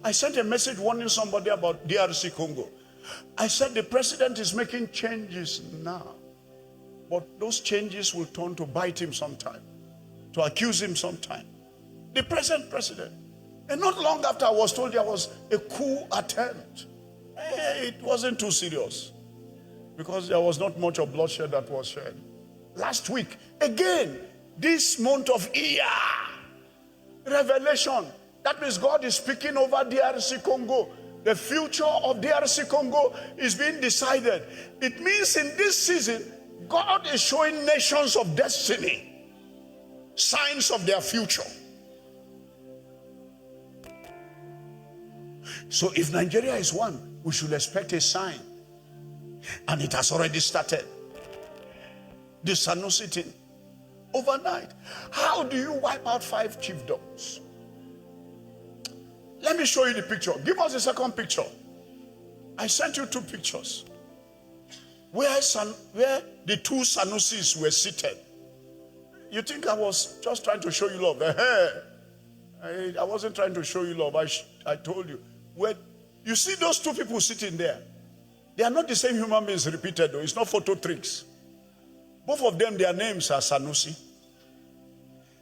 I sent a message warning somebody about DRC Congo. I said the president is making changes now, but those changes will turn to bite him sometime, to accuse him sometime. The present president. And not long after I was told there was a coup attempt. It wasn't too serious because there was not much of bloodshed that was shed. Last week, again, this month of Iyar, revelation. That means God is speaking over DRC Congo. The future of DRC Congo is being decided. It means in this season, God is showing nations of destiny signs of their future. So if Nigeria is one, we should expect a sign. And it has already started. The Sanusi thing. Overnight. How do you wipe out 5 chiefdoms? Let me show you the picture. Give us the second picture. I sent you 2 pictures. Where the 2 Sanusis were seated. You think I was just trying to show you love? I wasn't trying to show you love. I told you. When you see those 2 people sitting there, they are not the same human beings repeated though. It's not photo tricks. Both of them, their names are Sanusi.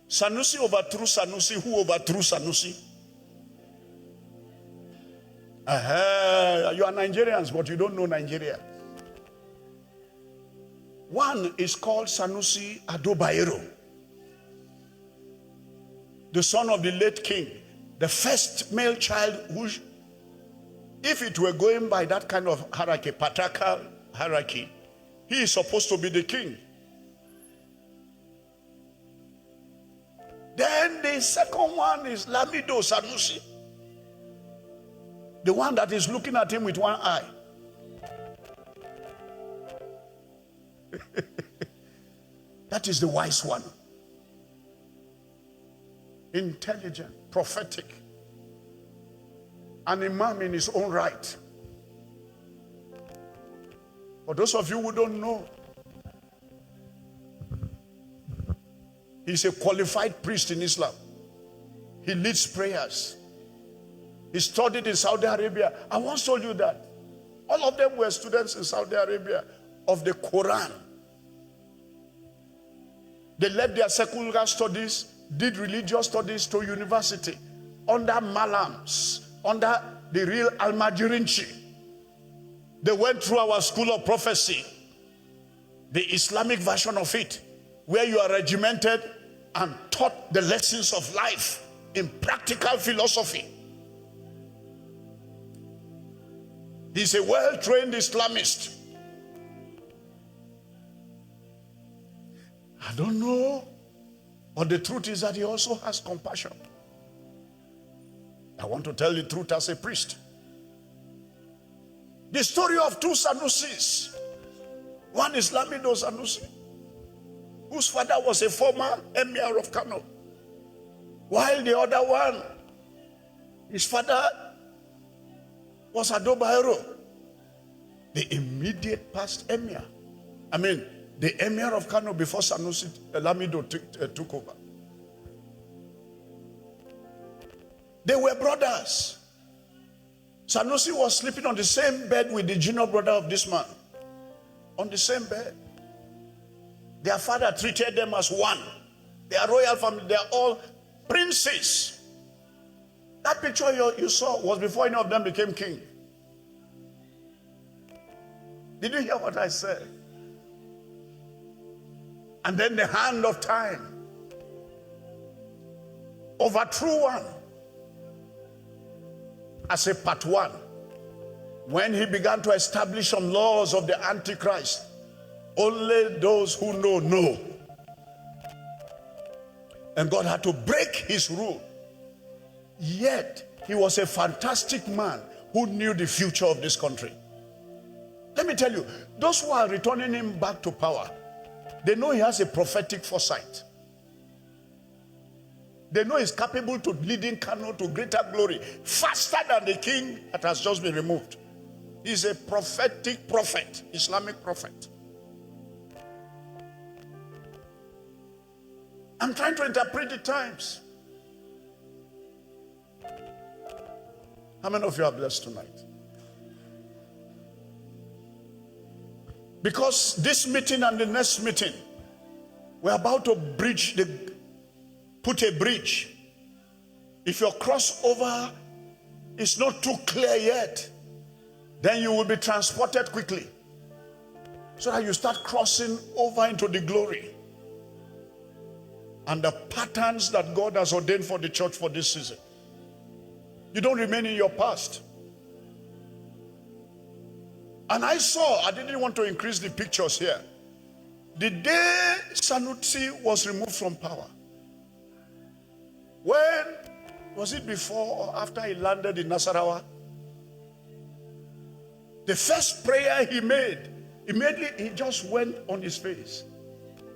Sanusi overthrew Sanusi. Who overthrew Sanusi? You are Nigerians, but you don't know Nigeria. One is called Sanusi Adobaero, the son of the late king, the first male child who, if it were going by that kind of hierarchy, patriarchal hierarchy, he is supposed to be the king. Then the second one is Lamido Sanusi, the one that is looking at him with one eye. That is the wise one. Intelligent, prophetic, an imam in his own right. For those of you who don't know, he's a qualified priest in Islam. He leads prayers. He studied in Saudi Arabia. I once told you that. All of them were students in Saudi Arabia of the Quran. They left their secular studies, did religious studies to university, under Malams, under the real Almajirinchi. They went through our school of prophecy, the Islamic version of it, where you are regimented and taught the lessons of life in practical philosophy. He's a well-trained Islamist. I don't know, but the truth is that he also has compassion. I want to tell the truth as a priest. The story of 2 Sanusis. One is Lamido Sanusi, whose father was a former Emir of Kano, while the other one, his father was Adobaero, the immediate past Emir. The Emir of Kano before Sanusi Lamido took over. They were brothers. Sanusi was sleeping on the same bed with the junior brother of this man. On the same bed. Their father treated them as one. They are royal family. They are all princes. That picture you saw was before any of them became king. Did you hear what I said? And then the hand of time overthrew one as a part 1. When he began to establish some laws of the Antichrist, only those who know. And God had to break his rule. Yet, he was a fantastic man who knew the future of this country. Let me tell you, those who are returning him back to power, they know he has a prophetic foresight. They know he's capable to leading Kano to greater glory, faster than the king that has just been removed. He's a prophetic prophet, Islamic prophet. I'm trying to interpret the times. How many of you are blessed tonight? Because this meeting and the next meeting, we're about to put a bridge. If your crossover is not too clear yet, then you will be transported quickly, so that you start crossing over into the glory and the patterns that God has ordained for the church for this season. You don't remain in your past. And I didn't want to increase the pictures here. The day Sanusi was removed from power, when, was it before or after he landed in Nasarawa? The first prayer he made, immediately he just went on his face.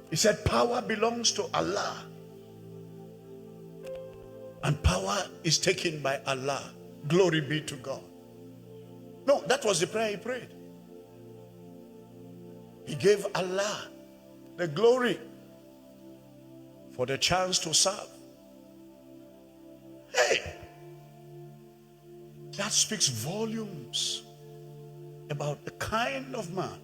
He said, power belongs to Allah. And power is taken by Allah. Glory be to God. No, that was the prayer he prayed. He gave Allah the glory for the chance to serve. Hey, that speaks volumes about the kind of man.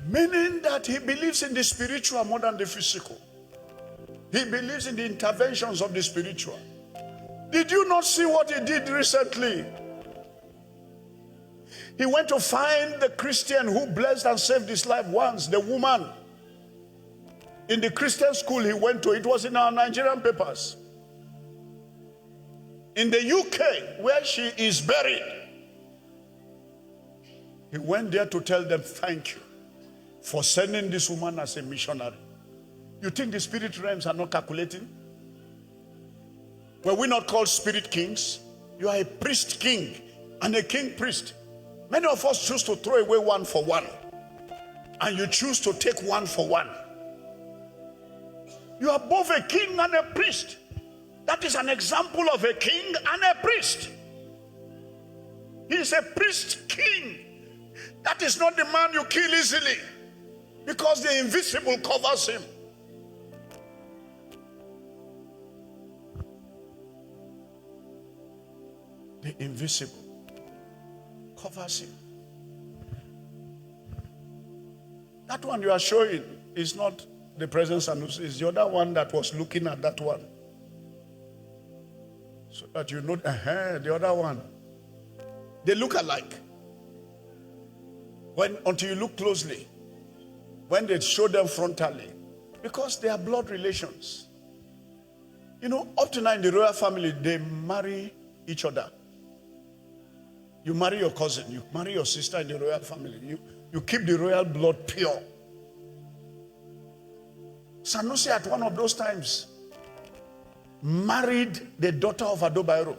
Meaning that he believes in the spiritual more than the physical. He believes in the interventions of the spiritual. Did you not see what he did recently? He went to find the Christian who blessed and saved his life once, the woman. In the Christian school he went to, it was in our Nigerian papers. In the UK, where she is buried, he went there to tell them, thank you for sending this woman as a missionary. You think the spirit realms are not calculating? Were we not called spirit kings? You are a priest king and a king priest. Many of us choose to throw away one for one, and you choose to take one for one. You are both a king and a priest. That is an example of a king and a priest. He is a priest king. That is not the man you kill easily, because the invisible covers him. The invisible covers him. That one you are showing is not the present Sanusi, it's the other one that was looking at that one. So that you know, the other one. They look alike. Until you look closely, when they show them frontally, because they are blood relations. You know, up to now in the royal family, they marry each other. You marry your cousin, you marry your sister in the royal family. You keep the royal blood pure. Sanusi at one of those times married the daughter of Adobairo.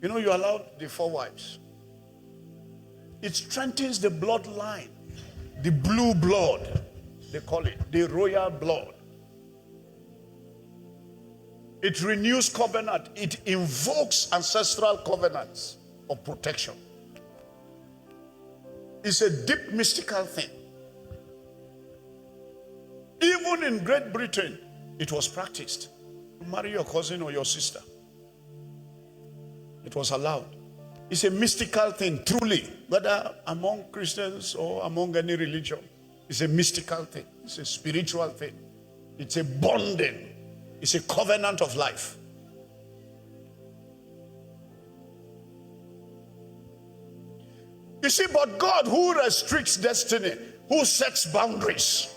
You know, you allowed the 4 wives. It strengthens the bloodline, the blue blood, they call it, the royal blood. It renews covenant. It invokes ancestral covenants of protection. It's a deep mystical thing. Even in Great Britain, it was practiced. You marry your cousin or your sister. It was allowed. It's a mystical thing, truly, whether among Christians or among any religion. It's a mystical thing. It's a spiritual thing. It's a bonding. It's a covenant of life. You see, but God, who restricts destiny, who sets boundaries,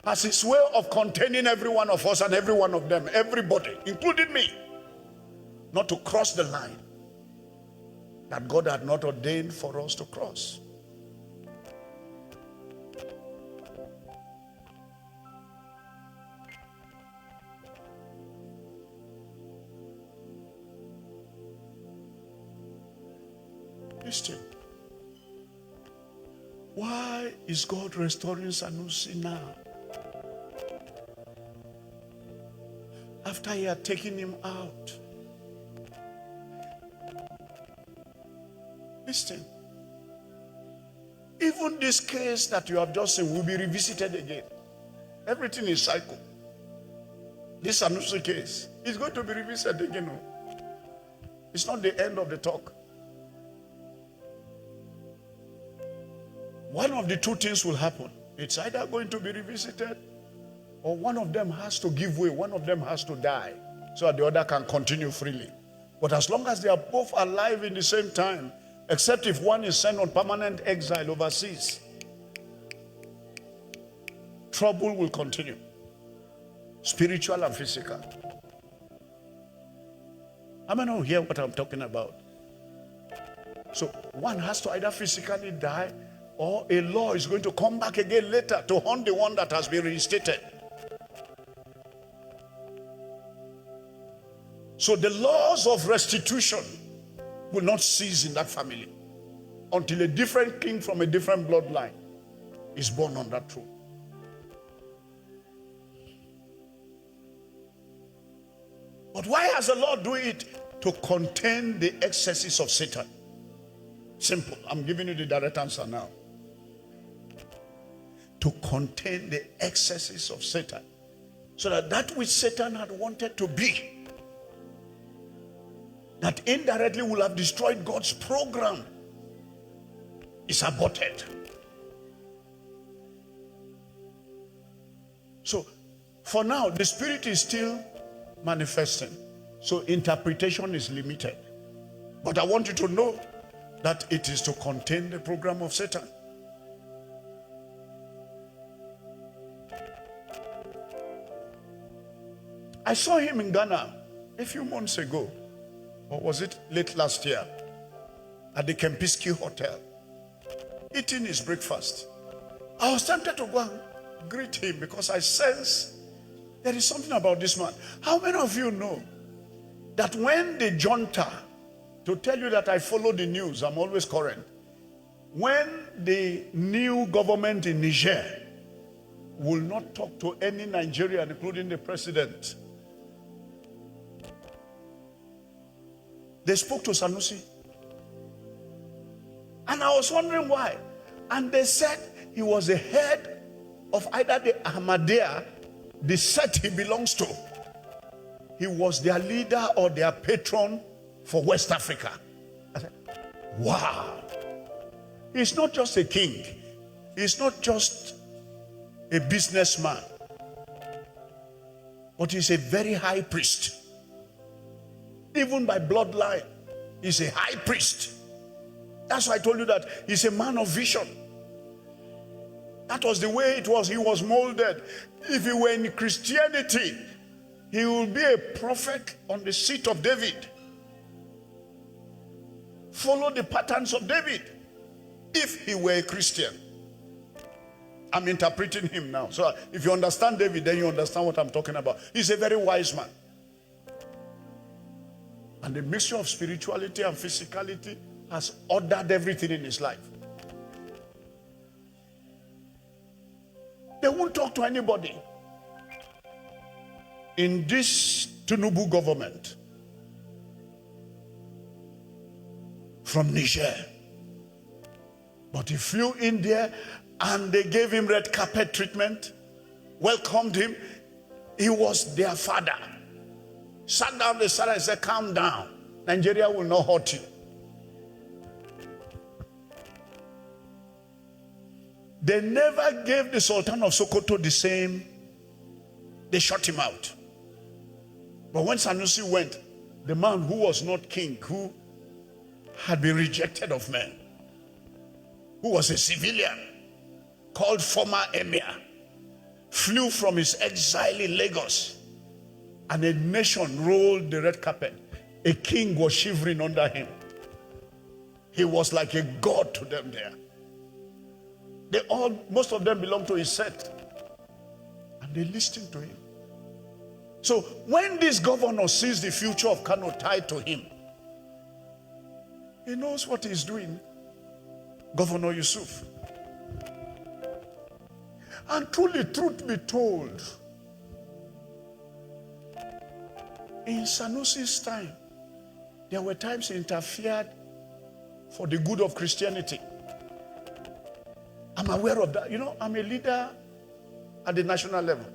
has his way of containing every one of us and every one of them, everybody, including me, not to cross the line that God had not ordained for us to cross. Listen. Why is God restoring Sanusi now? After he had taken him out. Listen. Even this case that you have just seen will be revisited again. Everything is cycle. This Sanusi case is going to be revisited again. It's not the end of the talk. One of the two things will happen. It's either going to be revisited, or one of them has to give way, one of them has to die, so that the other can continue freely. But as long as they are both alive in the same time, except if one is sent on permanent exile overseas, trouble will continue, spiritual and physical. I may not hear what I'm talking about. So one has to either physically die, or a law is going to come back again later to haunt the one that has been reinstated. So the laws of restitution will not cease in that family until a different king from a different bloodline is born on that throne. But why has the Lord do it? To contain the excesses of Satan. Simple. I'm giving you the direct answer now. To contain the excesses of Satan, so that that which Satan had wanted to be, that indirectly will have destroyed God's program, is aborted. So for now, the spirit is still manifesting, so interpretation is limited. But I want you to know that it is to contain the program of Satan. I saw him in Ghana a few months ago, or was it late last year, at the Kempiski Hotel, eating his breakfast. I was tempted to go and greet him because I sense there is something about this man. How many of you know that when the junta, to tell you that I follow the news, I'm always current, when the new government in Niger will not talk to any Nigerian, including the president, they spoke to Sanusi. And I was wondering why. And they said he was the head of either the Ahmadiyya, the sect he belongs to. He was their leader or their patron for West Africa. I said, wow. He's not just a king. He's not just a businessman. But he's a very high priest. Even by bloodline, he's a high priest. That's why I told you that he's a man of vision. That was the way it was. He was molded. If he were in Christianity, he would be a prophet on the seat of David. Follow the patterns of David. If he were a Christian. I'm interpreting him now. So if you understand David, then you understand what I'm talking about. He's a very wise man. And the mixture of spirituality and physicality has ordered everything in his life. They won't talk to anybody. In this Nuhu government from Niger. But he flew in there and they gave him red carpet treatment, welcomed him. He was their father. Sat down the side and said, calm down. Nigeria will not hurt you. They never gave the Sultan of Sokoto the same. They shut him out. But when Sanusi went, the man who was not king, who had been rejected of men, who was a civilian, called former Emir, flew from his exile in Lagos, and a nation rolled the red carpet. A king was shivering under him. He was like a god to them there. Most of them belonged to his sect. And they listened to him. So when this governor sees the future of Kano tied to him, he knows what he's doing. Governor Yusuf. And truly, truth be told, in Sanusi's time, there were times he interfered for the good of Christianity. I'm aware of that. You know, I'm a leader at the national level.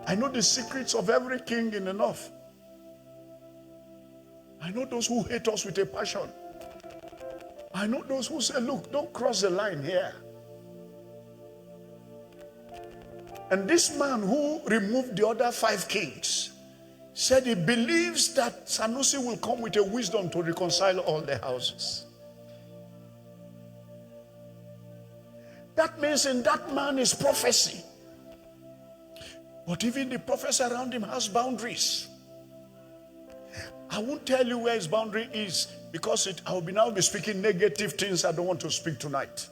I know the secrets of every king in the north. I know those who hate us with a passion. I know those who say, look, don't cross the line here. And this man who removed the other 5 kings said he believes that Sanusi will come with a wisdom to reconcile all the houses. That means in that man is prophecy. But even the prophets around him has boundaries. I won't tell you where his boundary is because I will now be speaking negative things I don't want to speak tonight.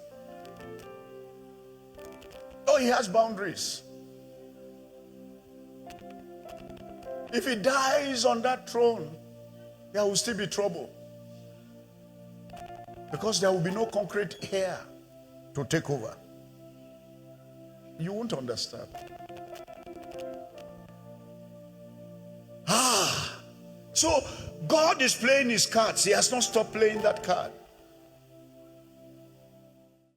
Oh, he has boundaries. If he dies on that throne, there will still be trouble. Because there will be no concrete heir to take over. You won't understand. So God is playing his cards. He has not stopped playing that card.